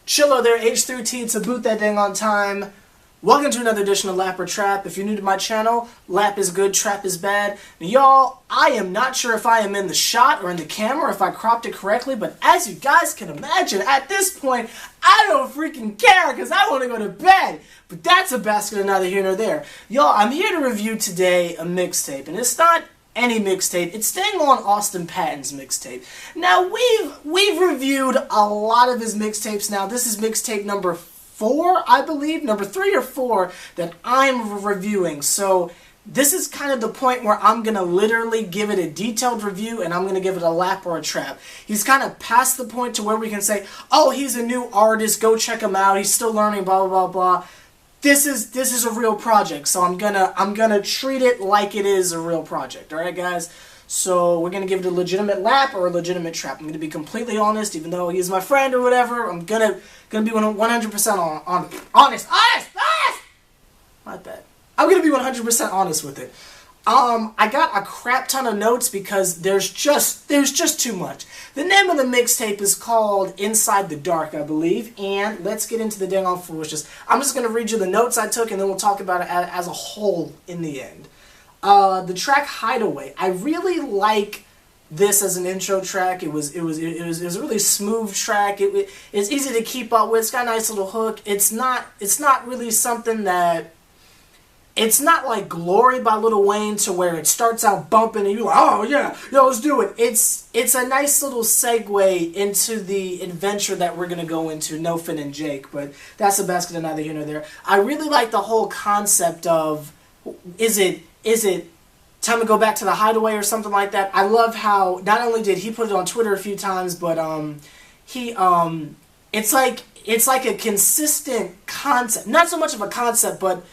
Chillo there, H+III+T to boot that thing on time. Welcome to another edition of Lap or Trap. If you're new to my channel, lap is good, trap is bad. Now, y'all, I am not sure if I am in the shot or in the camera, if I cropped it correctly, but as you guys can imagine, at this point, I don't freaking care because I want to go to bed. But that's a basket of neither here nor there. Y'all, I'm here to review today a mixtape, and it's not any mixtape. It's staying on Austin Patten's mixtape. Now, we've reviewed a lot of his mixtapes now. This is mixtape number 4, I believe, number 3 or 4 that I'm reviewing. So this is kind of the point where I'm going to literally give it a detailed review and I'm going to give it a lap or a trap. He's kind of past the point to where we can say, oh, he's a new artist, go check him out, he's still learning, blah, blah, blah, blah. This is a real project, so I'm gonna treat it like it is a real project. All right, guys. So we're gonna give it a legitimate lap or a legitimate trap. I'm gonna be completely honest, even though he's my friend or whatever. I'm gonna be 100% honest. My bad. I'm gonna be 100% honest with it. I got a crap ton of notes because there's just too much. The name of the mixtape is called Inside the Dark, I believe, and let's get into the dang on foolishness. I'm just going to read you the notes I took, and then we'll talk about it as a whole in the end. The track Hideaway. I really like this as an intro track. It was a really smooth track. It's easy to keep up with. It's got a nice little hook. It's not really something that... It's not like Glory by Lil Wayne to where it starts out bumping and you're like, oh yeah, yo, let's do it. It's a nice little segue into the adventure that we're going to go into, No Finn and Jake, but that's a basket of neither here nor there. I really like the whole concept of, is it time to go back to the hideaway or something like that? I love how, not only did he put it on Twitter a few times, but it's like a consistent concept, not so much of a concept, but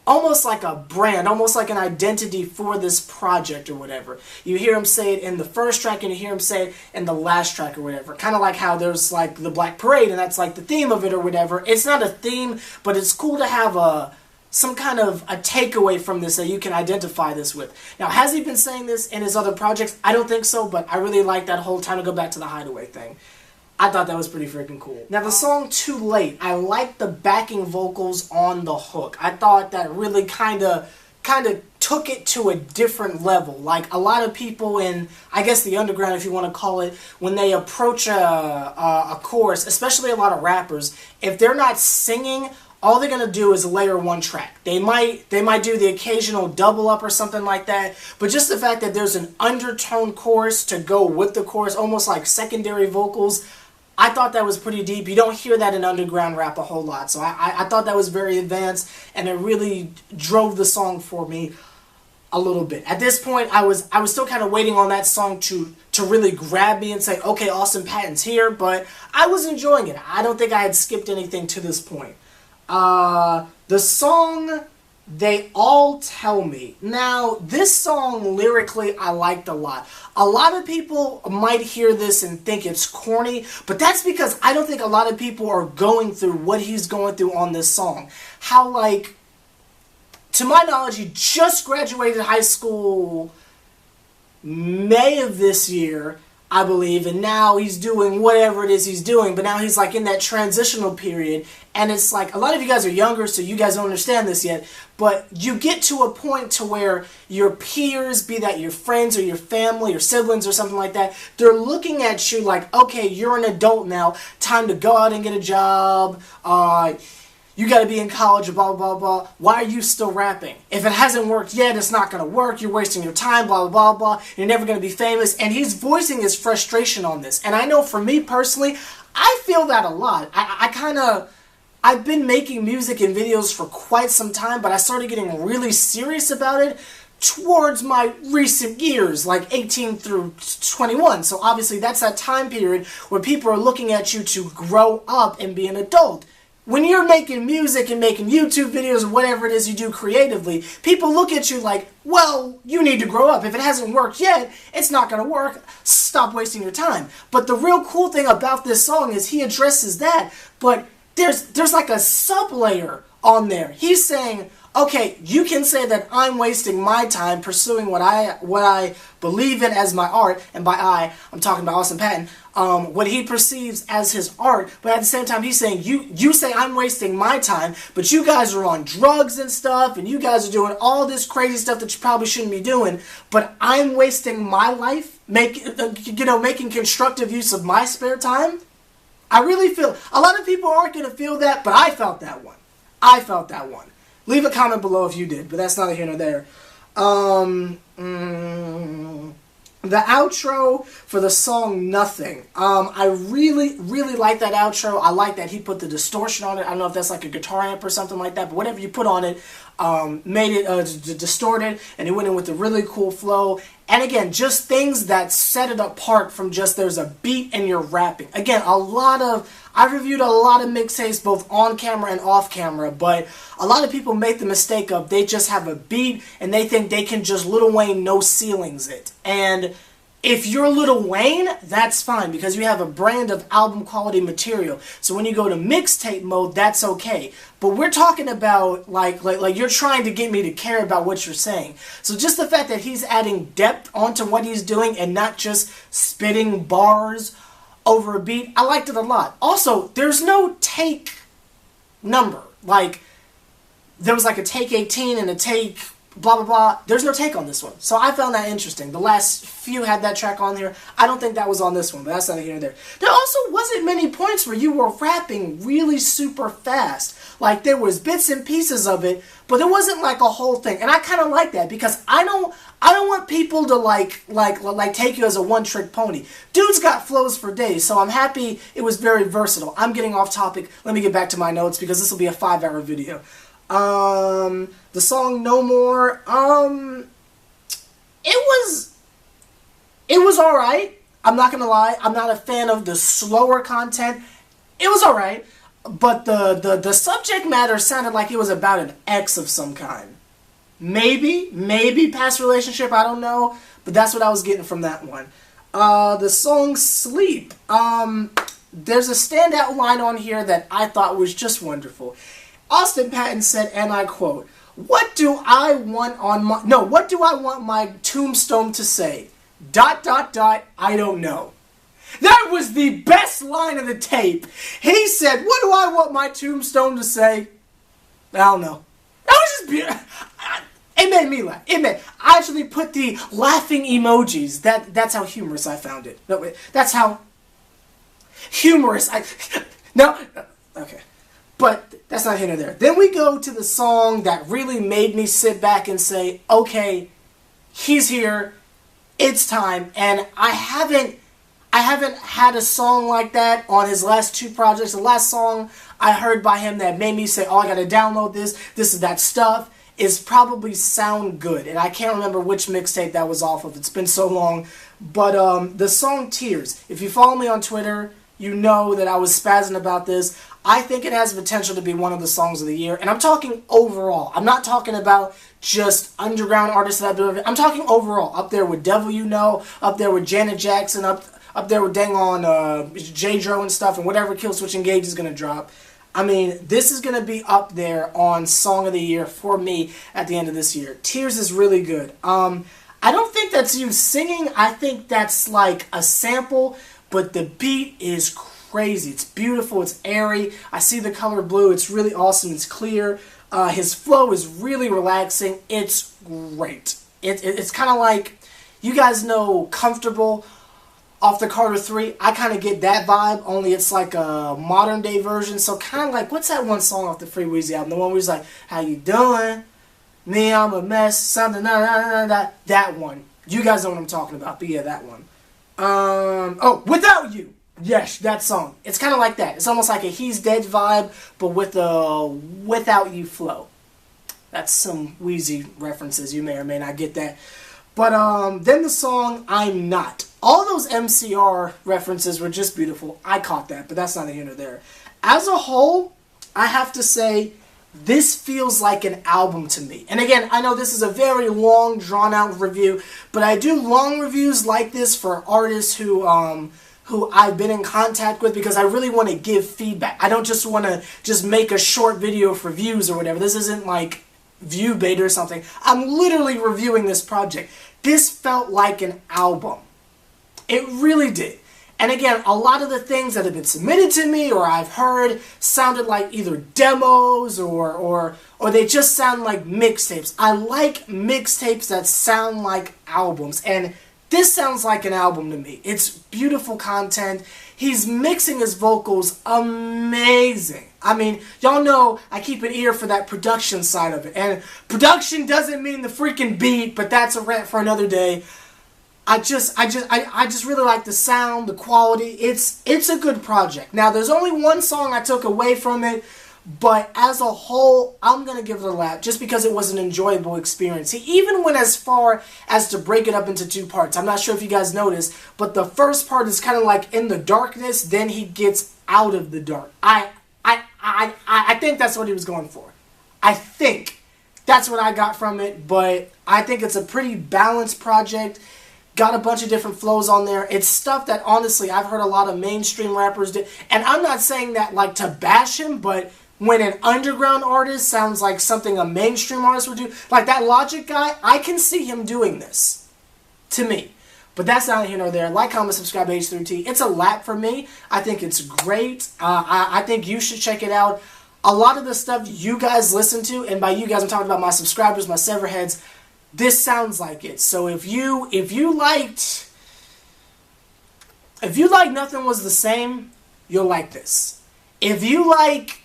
almost like a brand, almost like an identity for this project or whatever. You hear him say it in the first track and you hear him say it in the last track or whatever. Kind of like how there's like the Black Parade and that's like the theme of it or whatever. It's not a theme, but it's cool to have some kind of a takeaway from this that you can identify this with. Now, has he been saying this in his other projects? I don't think so, but I really like that whole time to go back to the hideaway thing. I thought that was pretty freaking cool. Now, the song Too Late, I like the backing vocals on the hook. I thought that really kind of took it to a different level. Like, a lot of people in, I guess the underground, if you want to call it, when they approach a chorus, especially a lot of rappers, if they're not singing, all they're going to do is layer one track. They might do the occasional double up or something like that, but just the fact that there's an undertone chorus to go with the chorus, almost like secondary vocals, I thought that was pretty deep. You don't hear that in underground rap a whole lot, so I thought that was very advanced, and it really drove the song for me a little bit. At this point, I was still kind of waiting on that song to really grab me and say, okay, Austin Patten's here, but I was enjoying it. I don't think I had skipped anything to this point. The song They All Tell Me. Now, this song lyrically I liked a lot. A lot of people might hear this and think it's corny, but that's because I don't think a lot of people are going through what he's going through on this song. How, like, to my knowledge, he just graduated high school May of this year, I believe, and now he's doing whatever it is he's doing, but now he's like in that transitional period, and it's like, a lot of you guys are younger, so you guys don't understand this yet, but you get to a point to where your peers, be that your friends or your family or siblings or something like that, they're looking at you like, okay, you're an adult now, time to go out and get a job, you gotta be in college, blah, blah, blah. Why are you still rapping? If it hasn't worked yet, it's not gonna work. You're wasting your time, blah, blah, blah, blah. You're never gonna be famous. And he's voicing his frustration on this. And I know for me personally, I feel that a lot. I've been making music and videos for quite some time, but I started getting really serious about it towards my recent years, like 18 through 21. So obviously that's that time period where people are looking at you to grow up and be an adult. When you're making music and making YouTube videos or whatever it is you do creatively, people look at you like, well, you need to grow up. If it hasn't worked yet, it's not going to work. Stop wasting your time. But the real cool thing about this song is he addresses that, but there's like a sub-layer on there. He's saying, okay, you can say that I'm wasting my time pursuing what I believe in as my art, and by I'm talking about Austin Patten. what he perceives as his art, but at the same time he's saying, you say I'm wasting my time, but you guys are on drugs and stuff, and you guys are doing all this crazy stuff that you probably shouldn't be doing, but I'm wasting my life making constructive use of my spare time. I really feel, a lot of people aren't going to feel that, but I felt that one. I felt that one. Leave a comment below if you did, but that's neither here nor there. The outro for the song Nothing. I really, really like that outro. I like that he put the distortion on it. I don't know if that's like a guitar amp or something like that, but whatever you put on it, made it distorted, and he went in with a really cool flow. And again, just things that set it apart from just there's a beat and you're rapping. Again, I've reviewed a lot of mixtapes both on camera and off camera, but a lot of people make the mistake of they just have a beat and they think they can just Lil Wayne no ceilings it. And if you're Lil Wayne, that's fine because you have a brand of album quality material. So when you go to mixtape mode, that's okay. But we're talking about like you're trying to get me to care about what you're saying. So just the fact that he's adding depth onto what he's doing and not just spitting bars over a beat, I liked it a lot. Also, there's no take number. Like, there was like a take 18 and a take blah blah blah. There's no take on this one. So I found that interesting. The last few had that track on here. I don't think that was on this one, but that's neither here nor there. There also wasn't many points where you were rapping really super fast. Like, there was bits and pieces of it, but there wasn't like a whole thing. And I kind of like that because I don't want people to like take you as a one-trick pony. Dude's got flows for days, so I'm happy it was very versatile. I'm getting off topic. Let me get back to my notes because this will be a 5-hour video. The song No More, it was alright. I'm not gonna lie, I'm not a fan of the slower content. It was alright, but the subject matter sounded like it was about an ex of some kind. Maybe past relationship, I don't know, but that's what I was getting from that one. The song Sleep, there's a standout line on here that I thought was just wonderful. Austin Patten said, and I quote, what do I want my tombstone to say? ... I don't know. That was the best line of the tape. He said, what do I want my tombstone to say? I don't know. That was just beautiful. It made me laugh. I actually put the laughing emojis. That's how humorous I found it. No, wait, that's how humorous no, okay. But that's not here nor there. Then we go to the song that really made me sit back and say, okay, he's here, it's time. And I haven't had a song like that on his last 2 projects. The last song I heard by him that made me say, oh, I gotta download this is that stuff, is probably Sound Good. And I can't remember which mixtape that was off of. It's been so long. But the song Tears, if you follow me on Twitter, you know that I was spazzing about this. I think it has potential to be one of the songs of the year. And I'm talking overall. I'm not talking about just underground artists that I've been. I'm talking overall. Up there with Devil You Know. Up there with Janet Jackson. Up there with dang on J-Dro and stuff. And whatever Killswitch Engage is going to drop. I mean, this is going to be up there on Song of the Year for me at the end of this year. Tears is really good. I don't think that's you singing. I think that's like a sample. But the beat is crazy. It's beautiful. It's airy. I see the color blue. It's really awesome. It's clear. His flow is really relaxing. It's great. It's kind of like, you guys know Comfortable off the Carter 3. I kind of get that vibe, only it's like a modern day version. So kind of like, what's that one song off the Free Weezy album? The one where he's like, how you doing? Me, I'm a mess. Something, that one. You guys know what I'm talking about. But yeah, that one. Oh, Without You. Yes, that song. It's kind of like that. It's almost like a He's Dead vibe, but with a Without You flow. That's some Wheezy references. You may or may not get that. But then the song I'm Not. All those MCR references were just beautiful. I caught that, but that's neither here nor there. As a whole, I have to say, this feels like an album to me. And again, I know this is a very long, drawn-out review, but I do long reviews like this for artists who I've been in contact with because I really want to give feedback. I don't just want to just make a short video for views or whatever. This isn't like view bait or something. I'm literally reviewing this project. This felt like an album. It really did. And again, a lot of the things that have been submitted to me or I've heard sounded like either demos or they just sound like mixtapes. I like mixtapes that sound like albums, and this sounds like an album to me. It's beautiful content. He's mixing his vocals amazing. I mean, y'all know I keep an ear for that production side of it. And production doesn't mean the freaking beat, but that's a rant for another day. I just really like the sound, the quality. It's a good project. Now, there's only one song I took away from it, but as a whole, I'm going to give it a lap just because it was an enjoyable experience. He even went as far as to break it up into 2 parts. I'm not sure if you guys noticed, but the first part is kind of like in the darkness, then he gets out of the dark. I think that's what he was going for. I think that's what I got from it, but I think it's a pretty balanced project. Got a bunch of different flows on there. It's stuff that, honestly, I've heard a lot of mainstream rappers do. And I'm not saying that, like, to bash him, but when an underground artist sounds like something a mainstream artist would do, like that Logic guy, I can see him doing this, to me. But that's not here nor there. Like, comment, subscribe to H+III+T. It's a lap for me. I think it's great. I think you should check it out. A lot of the stuff you guys listen to, and by you guys I'm talking about my subscribers, my Severheads, this sounds like it. So if you liked Nothing Was the Same, you'll like this. If you like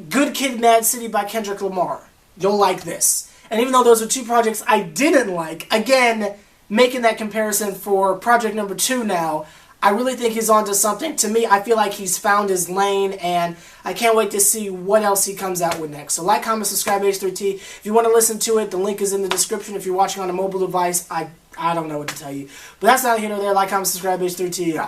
Good Kid, Mad City by Kendrick Lamar, you'll like this. And even though those are 2 projects I didn't like, again, making that comparison for project number 2 now, I really think he's onto something. To me, I feel like he's found his lane, and I can't wait to see what else he comes out with next. So like, comment, subscribe, H+III+T. If you want to listen to it, the link is in the description. If you're watching on a mobile device, I don't know what to tell you. But that's not here nor there. Like, comment, subscribe, H+III+T.